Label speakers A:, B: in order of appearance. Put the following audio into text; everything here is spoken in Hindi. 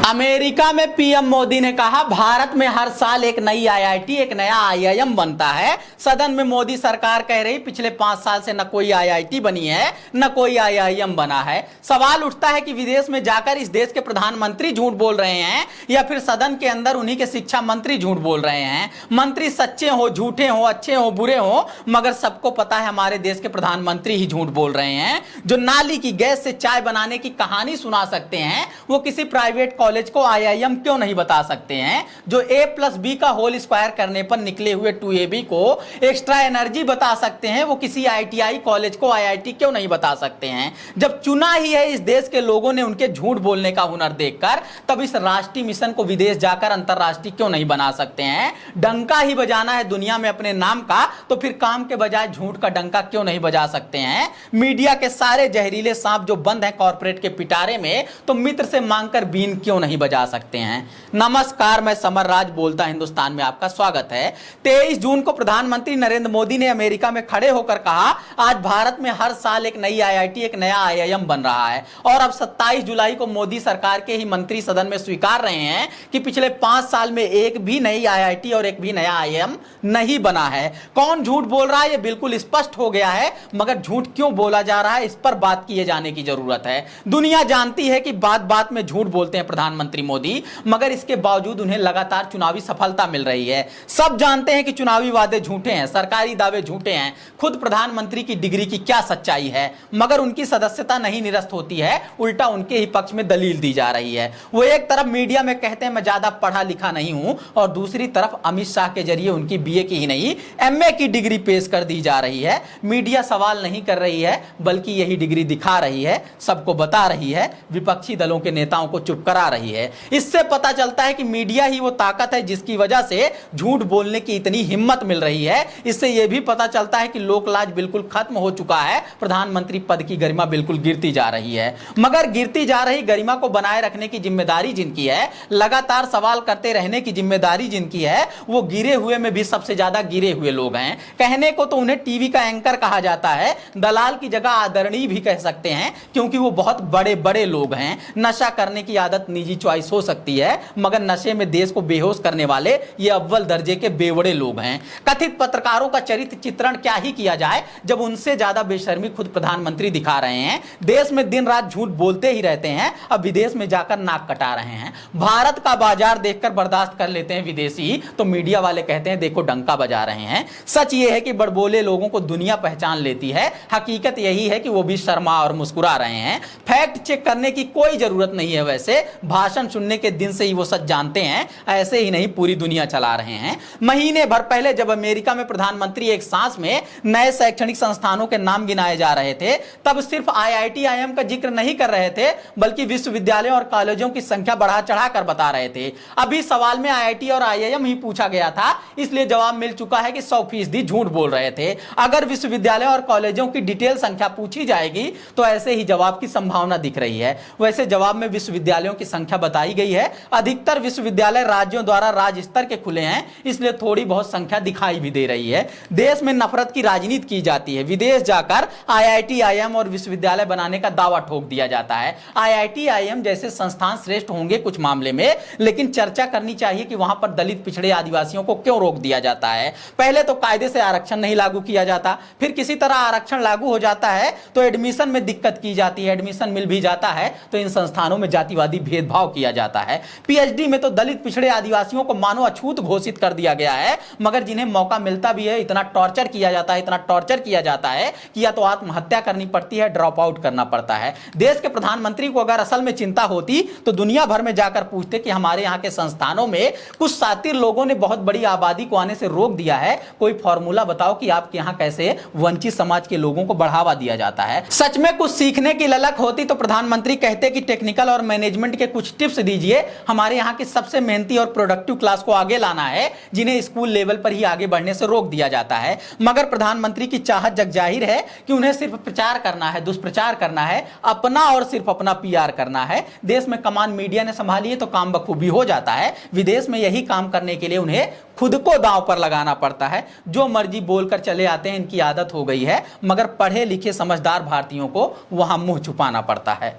A: अमेरिका में पीएम मोदी ने कहा भारत में हर साल एक नई आईआईटी एक नया आईआईएम बनता है। सदन में मोदी सरकार कह रही पिछले 5 साल से न कोई आईआईटी बनी है न कोई आईआईएम बना है। सवाल उठता है कि विदेश में जाकर इस देश के प्रधानमंत्री झूठ बोल रहे हैं या फिर सदन के अंदर उन्हीं के शिक्षा मंत्री झूठ बोल रहे हैं। मंत्री सच्चे हो झूठे हो अच्छे हो बुरे हो, मगर सबको पता है हमारे देश के प्रधानमंत्री ही झूठ बोल रहे हैं। जो नाली की गैस से चाय बनाने की कहानी सुना सकते हैं वो किसी प्राइवेट कॉलेज को आईआईएम क्यों नहीं बता सकते हैं। जो a+b का होल स्क्वायर करने पर निकले हुए 2ab को एक्स्ट्रा एनर्जी बता सकते हैं वो किसी आईटीआई कॉलेज को आईआईटी क्यों नहीं बता सकते हैं। जब चुना ही है इस देश के लोगों ने उनके झूठ बोलने का हुनर देखकर, तब इस राष्ट्रीय मिशन को विदेश जाकर अंतरराष्ट्रीय क्यों नहीं बना सकते हैं। डंका ही बजाना है दुनिया में अपने नाम का, तो फिर काम के बजाय झूठ का डंका क्यों नहीं बजा सकते हैं। मीडिया के सारे जहरीले सांप जो बंद है कॉर्पोरेट के पिटारे में, तो मित्र से मांगकर बीन क्यों नहीं बजा सकते हैं। नमस्कार, मैं समर राज बोलता हिंदुस्तान में आपका स्वागत है। 23 जून को प्रधानमंत्री नरेंद्र मोदी ने अमेरिका में खड़े होकर कहा आज भारत में हर साल एक नई आईआईटी एक नया आईआईएम बन रहा है। और अब 27 जुलाई को मोदी सरकार के ही मंत्री सदन में स्वीकार रहे हैं कि पिछले 5 साल में एक भी नई आईआईटी और एक भी नया आईआईएम नहीं बना है। कौन झूठ बोल रहा है यह बिल्कुल स्पष्ट हो गया है, मगर झूठ क्यों बोला जा रहा है इस पर बात किए जाने की जरूरत है। दुनिया जानती है कि बात बात में झूठ बोलते हैं प्रधानमंत्री मोदी, मगर इसके बावजूद उन्हें लगातार चुनावी सफलता मिल रही है। सब जानते हैं कि चुनावी वादे झूठे हैं, सरकारी दावे झूठे हैं। खुद प्रधानमंत्री की डिग्री की क्या सच्चाई है, मगर उनकी सदस्यता नहीं निरस्त होती है, उल्टा उनके ही पक्ष में दलील दी जा रही है। वो एक तरफ मीडिया में कहते हैं मैं ज्यादा पढ़ा लिखा नहीं हूं, और दूसरी तरफ अमित शाह के जरिए उनकी बीए की ही नहीं एमए की डिग्री पेश कर दी जा रही है। मीडिया सवाल नहीं कर रही है, बल्कि यही डिग्री दिखा रही है, सबको बता रही है, विपक्षी दलों के नेताओं को चुप करा रही है। इससे पता चलता है कि मीडिया ही वो ताकत है जिसकी वजह से झूठ बोलने की इतनी हिम्मत मिल रही है। इससे यह भी पता चलता है कि लोकलाज बिल्कुल खत्म हो चुका है, प्रधानमंत्री पद की गरिमा बिल्कुल गिरती जा रही है। मगर गिरती जा रही गरिमा को बनाए रखने की जिम्मेदारी जिनकी है, लगातार सवाल करते रहने की जिम्मेदारी जिनकी है, वो गिरे हुए में भी सबसे ज्यादा गिरे हुए लोग हैं। कहने को तो उन्हें टीवी का एंकर कहा जाता है, दलाल की जगह आदरणीय भी कह सकते हैं, क्योंकि वो बहुत बड़े बड़े लोग हैं। नशा करने की आदत निजी चॉइस हो सकती है, मगर नशे में देश को बेहोश करने वाले ये अव्वल दर्जे के बेवड़े लोग हैं। कथित पत्रकारों का चरित्र चित्रण क्या ही किया जाए, जब उनसे ज्यादा बेशर्मी खुद प्रधानमंत्री दिखा रहे हैं। देश में दिन रात झूठ बोलते ही रहते हैं, अब विदेश में जाकर नाक कटा रहे हैं। भारत का बाजार देखकर बर्दाश्त कर लेते हैं विदेशी, तो मीडिया वाले कहते हैं देखो डंका बजा रहे हैं। सच ये है कि बड़बोले लोगों को दुनिया पहचान लेती है, हकीकत यही है कि वो भी शर्मा और मुस्कुरा रहे हैं। फैक्ट चेक करने की कोई जरूरत नहीं है, वैसे भाषण सुनने के दिन से ही वो सच जानते हैं, ऐसे ही नहीं पूरी दुनिया चला रहे हैं। महीने भर पहले जब अमेरिका में प्रधानमंत्री एक सांस में नए शैक्षणिक संस्थानों के नाम गिनाए जा रहे थे, तब सिर्फ आईआईटी आईआईएम का जिक्र नहीं कर रहे थे, बल्कि विश्वविद्यालयों और कॉलेजों की संख्या बढ़ा चढ़ाकर बता रहे थे। अभी सवाल में आईआईटी और आईआईएम ही पूछा गया था, इसलिए जवाब मिल चुका है कि 100% झूठ बोल रहे थे। अगर विश्वविद्यालय और कॉलेजों की डिटेल संख्या पूछी जाएगी तो ऐसे ही जवाब की संभावना दिख रही है। वैसे जवाब में विश्वविद्यालयों की संख्या बताई गई है। अधिकतर विश्वविद्यालय राज्यों द्वारा राज्य स्तर के खुले हैं, इसलिए थोड़ी बहुत संख्या दिखाई भी दे रही है। देश में नफरत की राजनीति की जाती है, विदेश जाकर आईआईटी आईआईएम और विश्वविद्यालय बनाने का दावा ठोक दिया जाता है। आईआईटी आईआईएम जैसे संस्थान श्रेष्ठ होंगे कुछ मामले में, लेकिन चर्चा करनी चाहिए कि वहां पर दलित पिछड़े आदिवासियों को क्यों रोक दिया जाता है। पहले तो कायदे से आरक्षण नहीं लागू किया जाता, फिर किसी तरह आरक्षण लागू हो जाता है तो एडमिशन में दिक्कत की जाती है, एडमिशन मिल भी जाता है तो इन संस्थानों में जातिवादी भेदभाव किया जाता है। पीएचडी में तो दलित पिछड़े आदिवासियों को मानो अछूत घोषित कर दिया गया है, मगर जिन्हें मौका मिलता भी है इतना टॉर्चर किया जाता है, इतना टॉर्चर किया जाता है कि या तो आत्महत्या करनी पड़ती है, ड्रॉप आउट करना पड़ता है। देश के प्रधानमंत्री को अगर असल में चिंता होती तो दुनिया भर में जाकर पूछते कि हमारे यहाँ के संस्थानों में कुछ शातिर लोगों ने बहुत बड़ी आबादी को आने से रोक दिया है, कोई फॉर्मूला बताओ कि आपके यहाँ कैसे वंचित समाज के लोगों को बढ़ावा दिया जाता है। सच में कुछ सीखने की ललक होती तो प्रधानमंत्री कहते कि टेक्निकल और मैनेजमेंट के कुछ टिप्स दीजिए, हमारे यहाँ की सबसे मेहनती और प्रोडक्टिव क्लास को आगे लाना है, जिन्हें स्कूल लेवल पर ही आगे बढ़ने से रोक दिया जाता है। मगर प्रधानमंत्री की चाहत जग जाहिर है कि उन्हें सिर्फ प्रचार करना है, दुष्प्रचार करना है, अपना और सिर्फ अपना पीआर करना है। देश में कमान मीडिया ने संभाली है तो काम बखूबी हो जाता है। विदेश में यही काम करने के लिए उन्हें खुद को दांव पर लगाना पड़ता है। जो मर्जी बोलकर चले आते हैं, इनकी आदत हो गई है, मगर पढ़े लिखे समझदार भारतीयों को वहां मुंह छुपाना पड़ता है।